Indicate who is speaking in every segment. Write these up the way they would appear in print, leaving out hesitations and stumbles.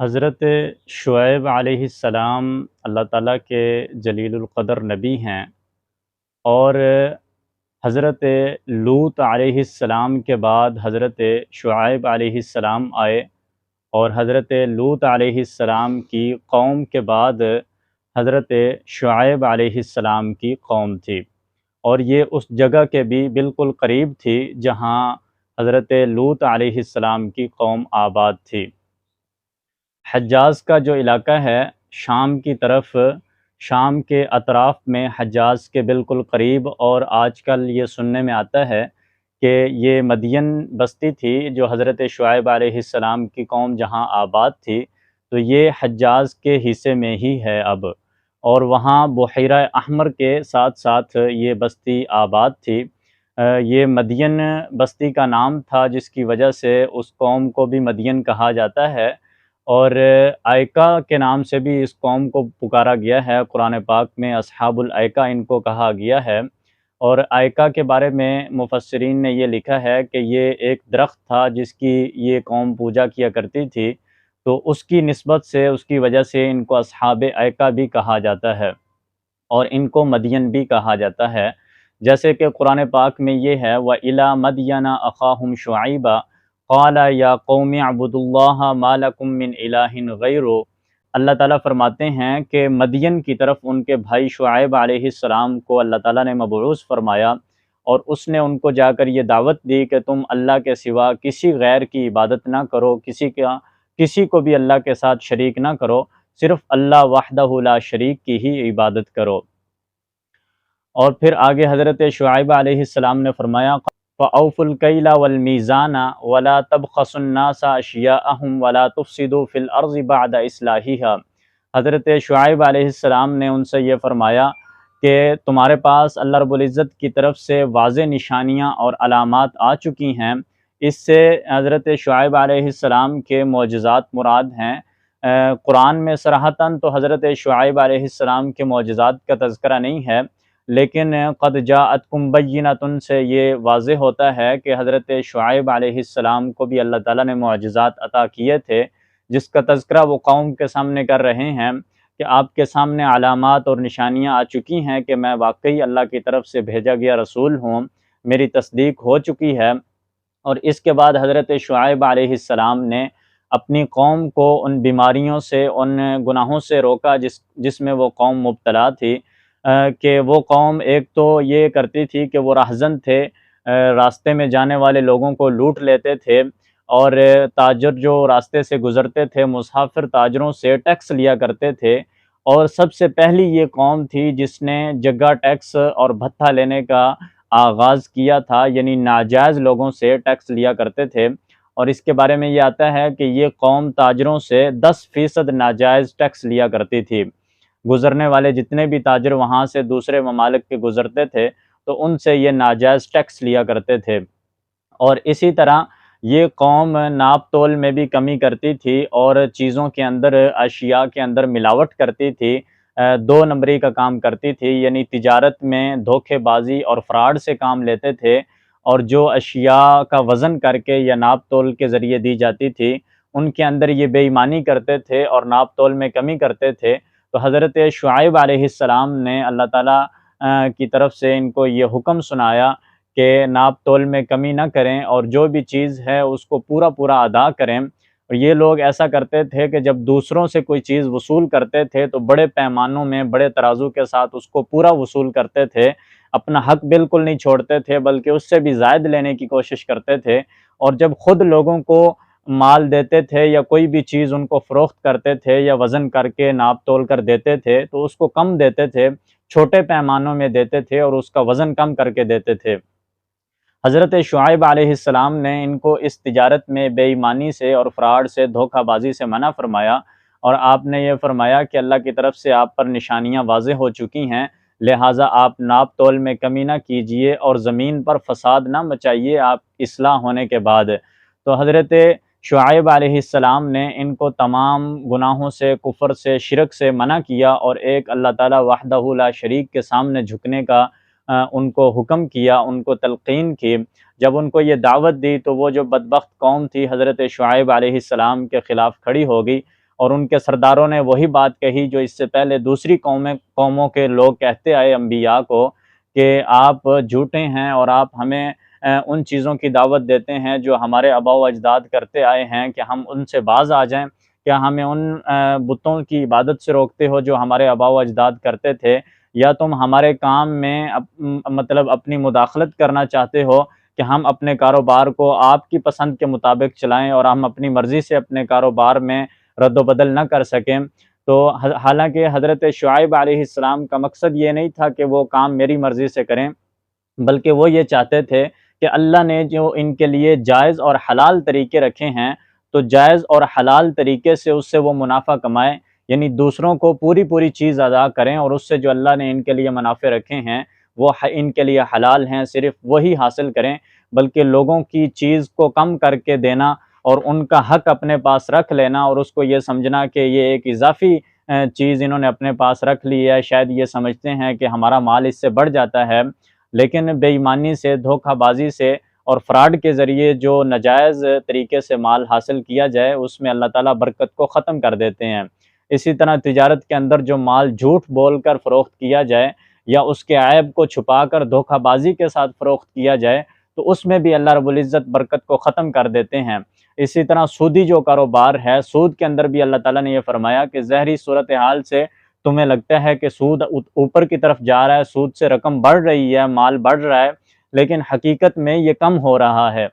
Speaker 1: حضرت شعیب علیہ السلام اللہ تعالیٰ کے جلیل القدر نبی ہیں، اور حضرت لوط علیہ السلام کے بعد حضرت شعیب علیہ السلام آئے، اور حضرت لوط علیہ السلام کی قوم کے بعد حضرت شعیب علیہ السلام کی قوم تھی، اور یہ اس جگہ کے بھی بالکل قریب تھی جہاں حضرت لوط علیہ السلام کی قوم آباد تھی۔ حجاز کا جو علاقہ ہے شام کی طرف، شام کے اطراف میں حجاز کے بالکل قریب، اور آج کل یہ سننے میں آتا ہے کہ یہ مدین بستی تھی جو حضرت شعیب علیہ السلام کی قوم جہاں آباد تھی، تو یہ حجاز کے حصے میں ہی ہے اب، اور وہاں بحیرہ احمر کے ساتھ ساتھ یہ بستی آباد تھی۔ یہ مدین بستی کا نام تھا جس کی وجہ سے اس قوم کو بھی مدین کہا جاتا ہے، اور ایکا کے نام سے بھی اس قوم کو پکارا گیا ہے۔ قرآن پاک میں اصحاب الایکا ان کو کہا گیا ہے، اور ایکا کے بارے میں مفسرین نے یہ لکھا ہے کہ یہ ایک درخت تھا جس کی یہ قوم پوجا کیا کرتی تھی، تو اس کی نسبت سے، اس کی وجہ سے ان کو اصحاب ایکا بھی کہا جاتا ہے، اور ان کو مدین بھی کہا جاتا ہے۔ جیسے کہ قرآن پاک میں یہ ہے وَإِلَىٰ مَدْيَنَ أَخَاهُمْ شُعَيْبًا قَالَ يَا قَوْمِ اعْبُدُوا اللَّهَ مَا لَكُم مِّنْ إِلَٰهٍ غَيْرُهُ۔ اللہ تعالیٰ فرماتے ہیں کہ مدین کی طرف ان کے بھائی شعیب علیہ السلام کو اللہ تعالیٰ نے مبعوث فرمایا، اور اس نے ان کو جا کر یہ دعوت دی کہ تم اللہ کے سوا کسی غیر کی عبادت نہ کرو، کسی کو بھی اللہ کے ساتھ شریک نہ کرو، صرف اللہ وحدہ لا شریک کی ہی عبادت کرو۔ اور پھر آگے حضرت شعیب علیہ السلام نے فرمایا فَأَوْفُوا الْكَيْلَ وَالْمِيزَانَ وَلَا تَبْخَسُوا النَّاسَ أَشْيَاءَهُمْ وَلَا تُفْسِدُوا فِي الْأَرْضِ بَعْدَ إِصْلَاحِهَا۔ حضرت شعیب علیہ السلام نے ان سے یہ فرمایا کہ تمہارے پاس اللہ رب العزت کی طرف سے واضح نشانیاں اور علامات آ چکی ہیں۔ اس سے حضرت شعیب علیہ السلام کے معجزات مراد ہیں۔ قرآن میں صراحتاً تو حضرت شعیب علیہ السلام کے معجزات کا تذکرہ نہیں ہے، لیکن قد جاءتکم بینۃ سے یہ واضح ہوتا ہے کہ حضرت شعیب علیہ السلام کو بھی اللہ تعالیٰ نے معجزات عطا کیے تھے، جس کا تذکرہ وہ قوم کے سامنے کر رہے ہیں کہ آپ کے سامنے علامات اور نشانیاں آ چکی ہیں کہ میں واقعی اللہ کی طرف سے بھیجا گیا رسول ہوں، میری تصدیق ہو چکی ہے۔ اور اس کے بعد حضرت شعیب علیہ السلام نے اپنی قوم کو ان بیماریوں سے، ان گناہوں سے روکا جس میں وہ قوم مبتلا تھی، کہ وہ قوم ایک تو یہ کرتی تھی کہ وہ راہزن تھے، راستے میں جانے والے لوگوں کو لوٹ لیتے تھے، اور تاجر جو راستے سے گزرتے تھے مسافر تاجروں سے ٹیکس لیا کرتے تھے، اور سب سے پہلی یہ قوم تھی جس نے جگہ ٹیکس اور بھتہ لینے کا آغاز کیا تھا، یعنی ناجائز لوگوں سے ٹیکس لیا کرتے تھے۔ اور اس کے بارے میں یہ آتا ہے کہ یہ قوم تاجروں سے 10% ناجائز ٹیکس لیا کرتی تھی۔ گزرنے والے جتنے بھی تاجر وہاں سے دوسرے ممالک کے گزرتے تھے تو ان سے یہ ناجائز ٹیکس لیا کرتے تھے، اور اسی طرح یہ قوم ناپ تول میں بھی کمی کرتی تھی، اور چیزوں کے اندر، اشیاء کے اندر ملاوٹ کرتی تھی، دو نمبری کا کام کرتی تھی، یعنی تجارت میں دھوکے بازی اور فراڈ سے کام لیتے تھے، اور جو اشیاء کا وزن کر کے یا ناپ تول کے ذریعے دی جاتی تھی ان کے اندر یہ بے ایمانی کرتے تھے اور ناپ تول میں کمی کرتے تھے۔ تو حضرت شعیب علیہ السلام نے اللہ تعالیٰ کی طرف سے ان کو یہ حکم سنایا کہ ناپ تول میں کمی نہ کریں، اور جو بھی چیز ہے اس کو پورا پورا ادا کریں۔ اور یہ لوگ ایسا کرتے تھے کہ جب دوسروں سے کوئی چیز وصول کرتے تھے تو بڑے پیمانوں میں، بڑے ترازو کے ساتھ اس کو پورا وصول کرتے تھے، اپنا حق بالکل نہیں چھوڑتے تھے بلکہ اس سے بھی زائد لینے کی کوشش کرتے تھے، اور جب خود لوگوں کو مال دیتے تھے یا کوئی بھی چیز ان کو فروخت کرتے تھے یا وزن کر کے ناپ تول کر دیتے تھے تو اس کو کم دیتے تھے، چھوٹے پیمانوں میں دیتے تھے اور اس کا وزن کم کر کے دیتے تھے۔ حضرت شعیب علیہ السلام نے ان کو اس تجارت میں بے ایمانی سے اور فراڈ سے، دھوکہ بازی سے منع فرمایا، اور آپ نے یہ فرمایا کہ اللہ کی طرف سے آپ پر نشانیاں واضح ہو چکی ہیں، لہٰذا آپ ناپ تول میں کمی نہ کیجئے اور زمین پر فساد نہ مچائیے آپ اصلاح ہونے کے بعد۔ تو حضرت شعیب علیہ السلام نے ان کو تمام گناہوں سے، کفر سے، شرک سے منع کیا، اور ایک اللہ تعالیٰ وحدہ لا شریک کے سامنے جھکنے کا ان کو حکم کیا، ان کو تلقین کی۔ جب ان کو یہ دعوت دی تو وہ جو بدبخت قوم تھی حضرت شعیب علیہ السلام کے خلاف کھڑی ہو گئی، اور ان کے سرداروں نے وہی بات کہی جو اس سے پہلے دوسری قوموں کے لوگ کہتے آئے انبیاء کو، کہ آپ جھوٹے ہیں اور آپ ہمیں ان چیزوں کی دعوت دیتے ہیں جو ہمارے آباء و اجداد کرتے آئے ہیں، کہ ہم ان سے باز آ جائیں؟ کیا ہمیں ان بتوں کی عبادت سے روکتے ہو جو ہمارے آباء و اجداد کرتے تھے، یا تم ہمارے کام میں مطلب اپنی مداخلت کرنا چاہتے ہو کہ ہم اپنے کاروبار کو آپ کی پسند کے مطابق چلائیں اور ہم اپنی مرضی سے اپنے کاروبار میں رد و بدل نہ کر سکیں؟ تو حالانکہ حضرت شعیب علیہ السلام کا مقصد یہ نہیں تھا کہ وہ کام میری مرضی سے کریں، بلکہ وہ یہ چاہتے تھے کہ اللہ نے جو ان کے لیے جائز اور حلال طریقے رکھے ہیں، تو جائز اور حلال طریقے سے اس سے وہ منافع کمائیں، یعنی دوسروں کو پوری پوری چیز ادا کریں، اور اس سے جو اللہ نے ان کے لیے منافع رکھے ہیں وہ ان کے لیے حلال ہیں، صرف وہی حاصل کریں، بلکہ لوگوں کی چیز کو کم کر کے دینا اور ان کا حق اپنے پاس رکھ لینا، اور اس کو یہ سمجھنا کہ یہ ایک اضافی چیز انہوں نے اپنے پاس رکھ لی ہے، شاید یہ سمجھتے ہیں کہ ہمارا مال اس سے بڑھ جاتا ہے، لیکن بے ایمانی سے، دھوکہ بازی سے اور فراڈ کے ذریعے جو ناجائز طریقے سے مال حاصل کیا جائے اس میں اللہ تعالیٰ برکت کو ختم کر دیتے ہیں۔ اسی طرح تجارت کے اندر جو مال جھوٹ بول کر فروخت کیا جائے یا اس کے عیب کو چھپا کر دھوکہ بازی کے ساتھ فروخت کیا جائے تو اس میں بھی اللہ رب العزت برکت کو ختم کر دیتے ہیں۔ اسی طرح سودی جو کاروبار ہے، سود کے اندر بھی اللہ تعالیٰ نے یہ فرمایا کہ ظاہری صورتحال سے تمہیں لگتا ہے کہ سود اوپر کی طرف جا رہا ہے، سود سے رقم بڑھ رہی ہے، مال بڑھ رہا ہے، لیکن حقیقت میں یہ کم ہو رہا ہے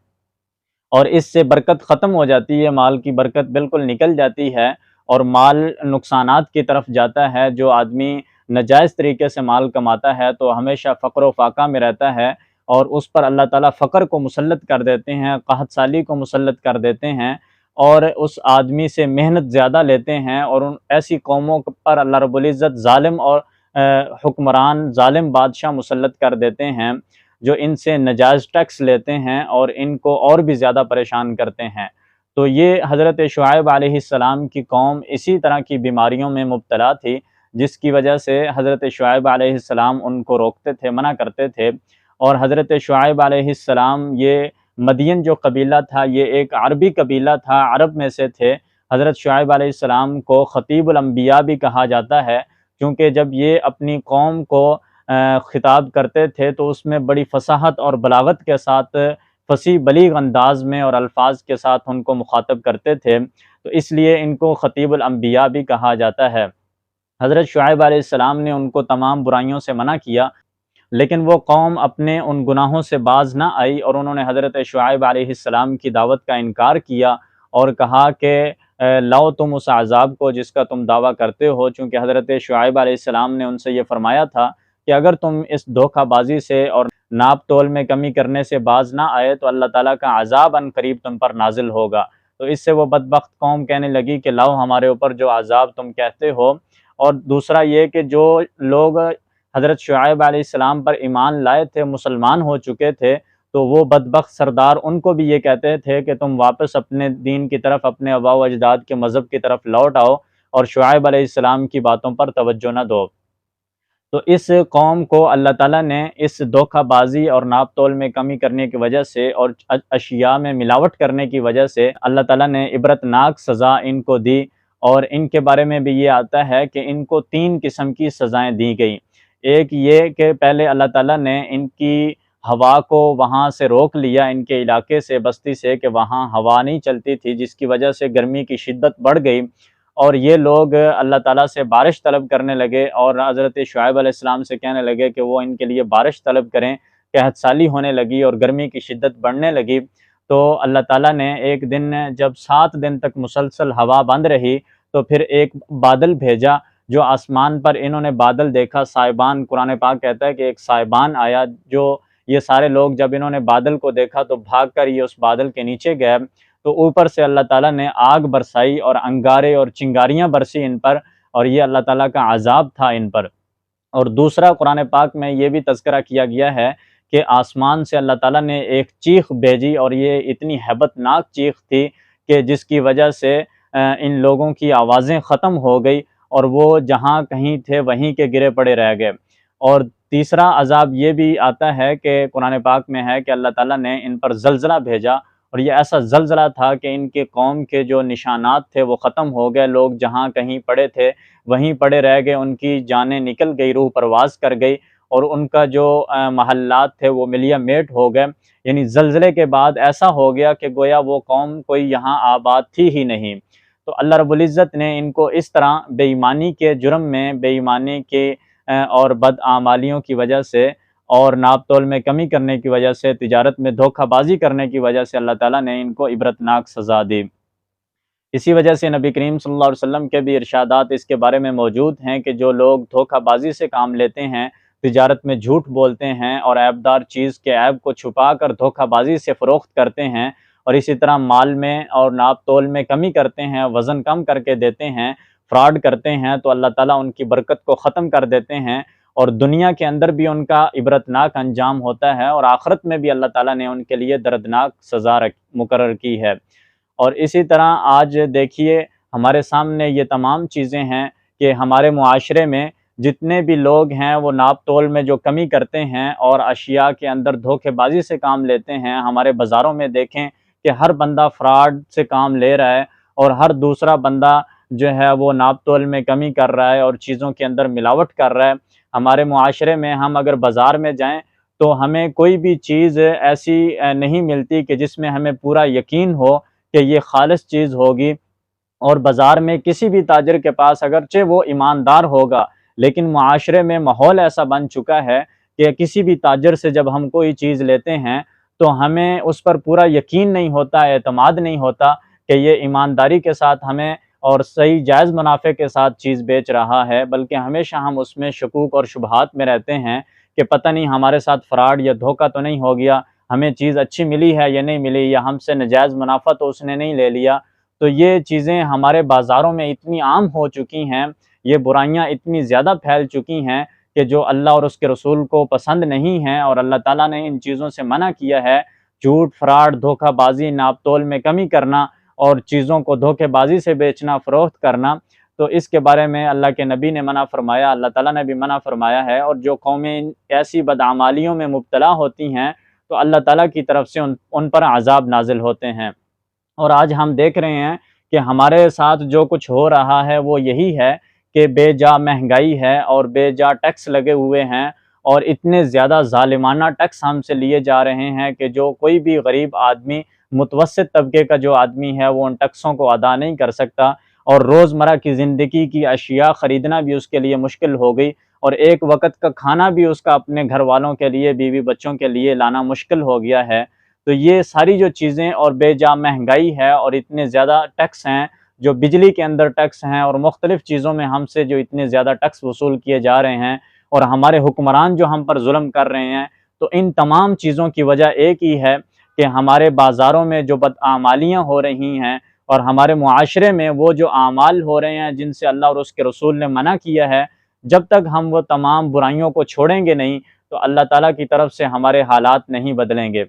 Speaker 1: اور اس سے برکت ختم ہو جاتی ہے، مال کی برکت بالکل نکل جاتی ہے اور مال نقصانات کی طرف جاتا ہے۔ جو آدمی ناجائز طریقے سے مال کماتا ہے تو ہمیشہ فقر و فاقہ میں رہتا ہے، اور اس پر اللہ تعالیٰ فقر کو مسلط کر دیتے ہیں، قحط سالی کو مسلط کر دیتے ہیں، اور اس آدمی سے محنت زیادہ لیتے ہیں، اور ان ایسی قوموں پر اللہ رب العزت ظالم اور حکمران، ظالم بادشاہ مسلط کر دیتے ہیں جو ان سے نجائز ٹیکس لیتے ہیں اور ان کو اور بھی زیادہ پریشان کرتے ہیں۔ تو یہ حضرت شعیب علیہ السلام کی قوم اسی طرح کی بیماریوں میں مبتلا تھی، جس کی وجہ سے حضرت شعیب علیہ السلام ان کو روکتے تھے، منع کرتے تھے۔ اور حضرت شعیب علیہ السلام، یہ مدین جو قبیلہ تھا یہ ایک عربی قبیلہ تھا، عرب میں سے تھے۔ حضرت شعیب علیہ السلام کو خطیب الانبیاء بھی کہا جاتا ہے، کیونکہ جب یہ اپنی قوم کو خطاب کرتے تھے تو اس میں بڑی فصاحت اور بلاغت کے ساتھ، فصیح بلیغ انداز میں اور الفاظ کے ساتھ ان کو مخاطب کرتے تھے، تو اس لیے ان کو خطیب الانبیاء بھی کہا جاتا ہے۔ حضرت شعیب علیہ السلام نے ان کو تمام برائیوں سے منع کیا، لیکن وہ قوم اپنے ان گناہوں سے باز نہ آئی اور انہوں نے حضرت شعیب علیہ السلام کی دعوت کا انکار کیا اور کہا کہ لاؤ تم اس عذاب کو جس کا تم دعویٰ کرتے ہو، چونکہ حضرت شعیب علیہ السلام نے ان سے یہ فرمایا تھا کہ اگر تم اس دھوکہ بازی سے اور ناپ تول میں کمی کرنے سے باز نہ آئے تو اللہ تعالیٰ کا عذاب ان قریب تم پر نازل ہوگا۔ تو اس سے وہ بدبخت قوم کہنے لگی کہ لاؤ ہمارے اوپر جو عذاب تم کہتے ہو۔ اور دوسرا یہ کہ جو لوگ حضرت شعیب علیہ السلام پر ایمان لائے تھے، مسلمان ہو چکے تھے، تو وہ بدبخت سردار ان کو بھی یہ کہتے تھے کہ تم واپس اپنے دین کی طرف، اپنے آباء و اجداد کے مذہب کی طرف لوٹ آؤ اور شعیب علیہ السلام کی باتوں پر توجہ نہ دو۔ تو اس قوم کو اللہ تعالیٰ نے اس دھوکہ بازی اور ناپ تول میں کمی کرنے کی وجہ سے اور اشیاء میں ملاوٹ کرنے کی وجہ سے اللہ تعالیٰ نے عبرتناک سزا ان کو دی، اور ان کے بارے میں بھی یہ آتا ہے کہ ان کو 3 قسم کی سزائیں دی گئیں۔ ایک یہ کہ پہلے اللہ تعالیٰ نے ان کی ہوا کو وہاں سے روک لیا، ان کے علاقے سے، بستی سے، کہ وہاں ہوا نہیں چلتی تھی، جس کی وجہ سے گرمی کی شدت بڑھ گئی، اور یہ لوگ اللہ تعالیٰ سے بارش طلب کرنے لگے اور حضرت شعیب علیہ السلام سے کہنے لگے کہ وہ ان کے لیے بارش طلب کریں، قحط سالی ہونے لگی اور گرمی کی شدت بڑھنے لگی۔ تو اللہ تعالیٰ نے ایک دن جب 7 دن تک مسلسل ہوا بند رہی تو پھر ایک بادل بھیجا، جو آسمان پر انہوں نے بادل دیکھا، سائبان، قرآن پاک کہتا ہے کہ ایک سائبان آیا، جو یہ سارے لوگ جب انہوں نے بادل کو دیکھا تو بھاگ کر یہ اس بادل کے نیچے گئے، تو اوپر سے اللہ تعالیٰ نے آگ برسائی اور انگارے اور چنگاریاں برسی ان پر، اور یہ اللہ تعالیٰ کا عذاب تھا ان پر۔ اور دوسرا قرآن پاک میں یہ بھی تذکرہ کیا گیا ہے کہ آسمان سے اللہ تعالیٰ نے ایک چیخ بھیجی، اور یہ اتنی ہیبت ناک چیخ تھی کہ جس کی وجہ سے ان لوگوں کی آوازیں ختم ہو گئی اور وہ جہاں کہیں تھے وہیں کے گرے پڑے رہ گئے۔ اور تیسرا عذاب یہ بھی آتا ہے کہ قرآن پاک میں ہے کہ اللہ تعالیٰ نے ان پر زلزلہ بھیجا، اور یہ ایسا زلزلہ تھا کہ ان کے قوم کے جو نشانات تھے وہ ختم ہو گئے، لوگ جہاں کہیں پڑے تھے وہیں پڑے رہ گئے، ان کی جانیں نکل گئی، روح پرواز کر گئی، اور ان کا جو محلات تھے وہ ملیا میٹ ہو گئے۔ یعنی زلزلے کے بعد ایسا ہو گیا کہ گویا وہ قوم کوئی یہاں آباد تھی ہی نہیں۔ تو اللہ رب العزت نے ان کو اس طرح بے ایمانی کے جرم میں، بے ایمانی کے اور بدعمالیوں کی وجہ سے اور ناپ تول میں کمی کرنے کی وجہ سے، تجارت میں دھوکہ بازی کرنے کی وجہ سے اللہ تعالیٰ نے ان کو عبرتناک سزا دی۔ اسی وجہ سے نبی کریم صلی اللہ علیہ وسلم کے بھی ارشادات اس کے بارے میں موجود ہیں کہ جو لوگ دھوکہ بازی سے کام لیتے ہیں، تجارت میں جھوٹ بولتے ہیں اور عیبدار چیز کے عیب کو چھپا کر دھوکہ بازی سے فروخت کرتے ہیں، اور اسی طرح مال میں اور ناپ تول میں کمی کرتے ہیں، وزن کم کر کے دیتے ہیں، فراڈ کرتے ہیں، تو اللہ تعالیٰ ان کی برکت کو ختم کر دیتے ہیں، اور دنیا کے اندر بھی ان کا عبرتناک انجام ہوتا ہے، اور آخرت میں بھی اللہ تعالیٰ نے ان کے لیے دردناک سزا مقرر کی ہے۔ اور اسی طرح آج دیکھیے ہمارے سامنے یہ تمام چیزیں ہیں کہ ہمارے معاشرے میں جتنے بھی لوگ ہیں وہ ناپ تول میں جو کمی کرتے ہیں اور اشیاء کے اندر دھوکے بازی سے کام لیتے ہیں، ہمارے بازاروں میں دیکھیں کہ ہر بندہ فراڈ سے کام لے رہا ہے، اور ہر دوسرا بندہ جو ہے وہ ناپ تول میں کمی کر رہا ہے اور چیزوں کے اندر ملاوٹ کر رہا ہے۔ ہمارے معاشرے میں ہم اگر بازار میں جائیں تو ہمیں کوئی بھی چیز ایسی نہیں ملتی کہ جس میں ہمیں پورا یقین ہو کہ یہ خالص چیز ہوگی، اور بازار میں کسی بھی تاجر کے پاس اگرچہ وہ ایماندار ہوگا، لیکن معاشرے میں ماحول ایسا بن چکا ہے کہ کسی بھی تاجر سے جب ہم کوئی چیز لیتے ہیں تو ہمیں اس پر پورا یقین نہیں ہوتا، اعتماد نہیں ہوتا کہ یہ ایمانداری کے ساتھ ہمیں اور صحیح جائز منافع کے ساتھ چیز بیچ رہا ہے، بلکہ ہمیشہ ہم اس میں شکوک اور شبہات میں رہتے ہیں کہ پتہ نہیں ہمارے ساتھ فراڈ یا دھوکہ تو نہیں ہو گیا، ہمیں چیز اچھی ملی ہے یا نہیں ملی، یا ہم سے ناجائز منافع تو اس نے نہیں لے لیا۔ تو یہ چیزیں ہمارے بازاروں میں اتنی عام ہو چکی ہیں، یہ برائیاں اتنی زیادہ پھیل چکی ہیں کہ جو اللہ اور اس کے رسول کو پسند نہیں ہیں، اور اللہ تعالیٰ نے ان چیزوں سے منع کیا ہے، جھوٹ، فراڈ، دھوکہ بازی، ناپ تول میں کمی کرنا اور چیزوں کو دھوکے بازی سے بیچنا، فروخت کرنا، تو اس کے بارے میں اللہ کے نبی نے منع فرمایا، اللہ تعالیٰ نے بھی منع فرمایا ہے۔ اور جو قومیں ایسی بدعمالیوں میں مبتلا ہوتی ہیں تو اللہ تعالیٰ کی طرف سے ان پر عذاب نازل ہوتے ہیں۔ اور آج ہم دیکھ رہے ہیں کہ ہمارے ساتھ جو کچھ ہو رہا ہے وہ یہی ہے کہ بے جا مہنگائی ہے اور بے جا ٹیکس لگے ہوئے ہیں، اور اتنے زیادہ ظالمانہ ٹیکس ہم سے لیے جا رہے ہیں کہ جو کوئی بھی غریب آدمی، متوسط طبقے کا جو آدمی ہے وہ ان ٹیکسوں کو ادا نہیں کر سکتا، اور روزمرہ کی زندگی کی اشیاء خریدنا بھی اس کے لیے مشکل ہو گئی، اور ایک وقت کا کھانا بھی اس کا اپنے گھر والوں کے لیے، بیوی بچوں کے لیے لانا مشکل ہو گیا ہے۔ تو یہ ساری جو چیزیں اور بے جا مہنگائی ہے اور اتنے زیادہ ٹیکس ہیں، جو بجلی کے اندر ٹیکس ہیں اور مختلف چیزوں میں ہم سے جو اتنے زیادہ ٹیکس وصول کیے جا رہے ہیں، اور ہمارے حکمران جو ہم پر ظلم کر رہے ہیں، تو ان تمام چیزوں کی وجہ ایک ہی ہے کہ ہمارے بازاروں میں جو بدعمالیاں ہو رہی ہیں اور ہمارے معاشرے میں وہ جو اعمال ہو رہے ہیں جن سے اللہ اور اس کے رسول نے منع کیا ہے، جب تک ہم وہ تمام برائیوں کو چھوڑیں گے نہیں تو اللہ تعالیٰ کی طرف سے ہمارے حالات نہیں بدلیں گے۔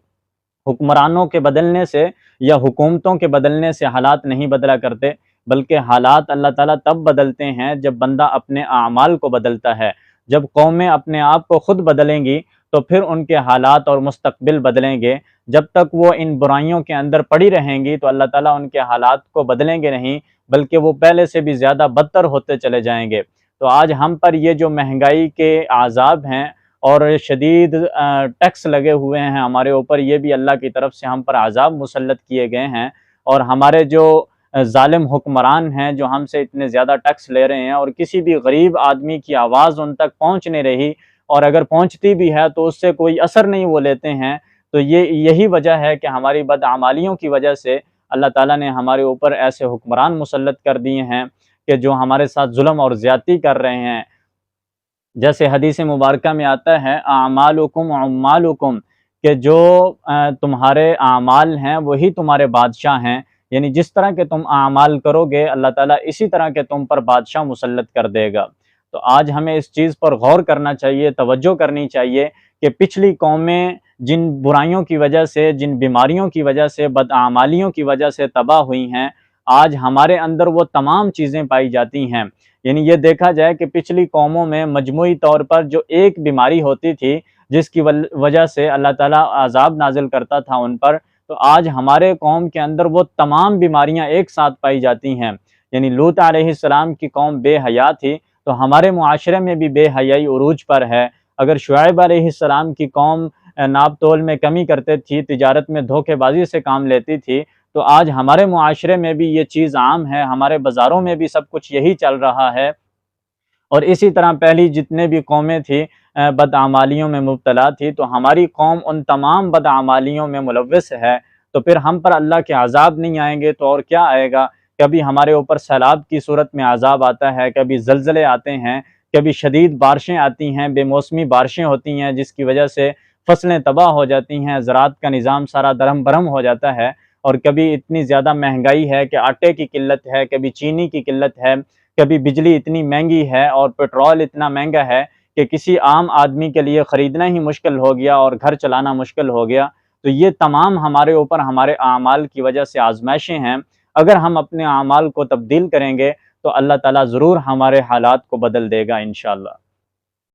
Speaker 1: حکمرانوں کے بدلنے سے یا حکومتوں کے بدلنے سے حالات نہیں بدلا کرتے، بلکہ حالات اللہ تعالیٰ تب بدلتے ہیں جب بندہ اپنے اعمال کو بدلتا ہے۔ جب قومیں اپنے آپ کو خود بدلیں گی تو پھر ان کے حالات اور مستقبل بدلیں گے۔ جب تک وہ ان برائیوں کے اندر پڑی رہیں گی تو اللہ تعالیٰ ان کے حالات کو بدلیں گے نہیں، بلکہ وہ پہلے سے بھی زیادہ بدتر ہوتے چلے جائیں گے۔ تو آج ہم پر یہ جو مہنگائی کے عذاب ہیں اور شدید ٹیکس لگے ہوئے ہیں ہمارے اوپر، یہ بھی اللہ کی طرف سے ہم پر عذاب مسلط کیے گئے ہیں، اور ہمارے جو ظالم حکمران ہیں جو ہم سے اتنے زیادہ ٹیکس لے رہے ہیں، اور کسی بھی غریب آدمی کی آواز ان تک پہنچ نہیں رہی، اور اگر پہنچتی بھی ہے تو اس سے کوئی اثر نہیں وہ لیتے ہیں۔ تو یہی وجہ ہے کہ ہماری بدعمالیوں کی وجہ سے اللہ تعالیٰ نے ہمارے اوپر ایسے حکمران مسلط کر دیے ہیں کہ جو ہمارے ساتھ ظلم اور زیادتی کر رہے ہیں۔ جیسے حدیث مبارکہ میں آتا ہے اعمالکم عمالکم، کہ جو تمہارے اعمال ہیں وہی تمہارے بادشاہ ہیں، یعنی جس طرح کے تم اعمال کرو گے اللہ تعالیٰ اسی طرح کے تم پر بادشاہ مسلط کر دے گا۔ تو آج ہمیں اس چیز پر غور کرنا چاہیے، توجہ کرنی چاہیے کہ پچھلی قومیں جن برائیوں کی وجہ سے، جن بیماریوں کی وجہ سے، بدعمالیوں کی وجہ سے تباہ ہوئی ہیں، آج ہمارے اندر وہ تمام چیزیں پائی جاتی ہیں۔ یعنی یہ دیکھا جائے کہ پچھلی قوموں میں مجموعی طور پر جو ایک بیماری ہوتی تھی جس کی وجہ سے اللہ تعالیٰ عذاب نازل کرتا تھا ان پر، تو آج ہمارے قوم کے اندر وہ تمام بیماریاں ایک ساتھ پائی جاتی ہیں۔ یعنی لوط علیہ السلام کی قوم بے حیا تھی، تو ہمارے معاشرے میں بھی بے حیائی عروج پر ہے۔ اگر شعیب علیہ السلام کی قوم ناپ تول میں کمی کرتے تھی، تجارت میں دھوکے بازی سے کام لیتی تھی، تو آج ہمارے معاشرے میں بھی یہ چیز عام ہے، ہمارے بازاروں میں بھی سب کچھ یہی چل رہا ہے۔ اور اسی طرح پہلی جتنے بھی قومیں تھی بدعمالیوں میں مبتلا تھی، تو ہماری قوم ان تمام بدعمالیوں میں ملوث ہے۔ تو پھر ہم پر اللہ کے عذاب نہیں آئیں گے تو اور کیا آئے گا؟ کبھی ہمارے اوپر سیلاب کی صورت میں عذاب آتا ہے، کبھی زلزلے آتے ہیں، کبھی شدید بارشیں آتی ہیں، بے موسمی بارشیں ہوتی ہیں جس کی وجہ سے فصلیں تباہ ہو جاتی ہیں، زراعت کا نظام سارا درہم برہم ہو جاتا ہے، اور کبھی اتنی زیادہ مہنگائی ہے کہ آٹے کی قلت ہے، کبھی چینی کی قلت ہے، کبھی بجلی اتنی مہنگی ہے اور پیٹرول اتنا مہنگا ہے کہ کسی عام آدمی کے لیے خریدنا ہی مشکل ہو گیا اور گھر چلانا مشکل ہو گیا۔ تو یہ تمام ہمارے اوپر ہمارے اعمال کی وجہ سے آزمائشیں ہیں۔ اگر ہم اپنے اعمال کو تبدیل کریں گے تو اللہ تعالیٰ ضرور ہمارے حالات کو بدل دے گا انشاءاللہ۔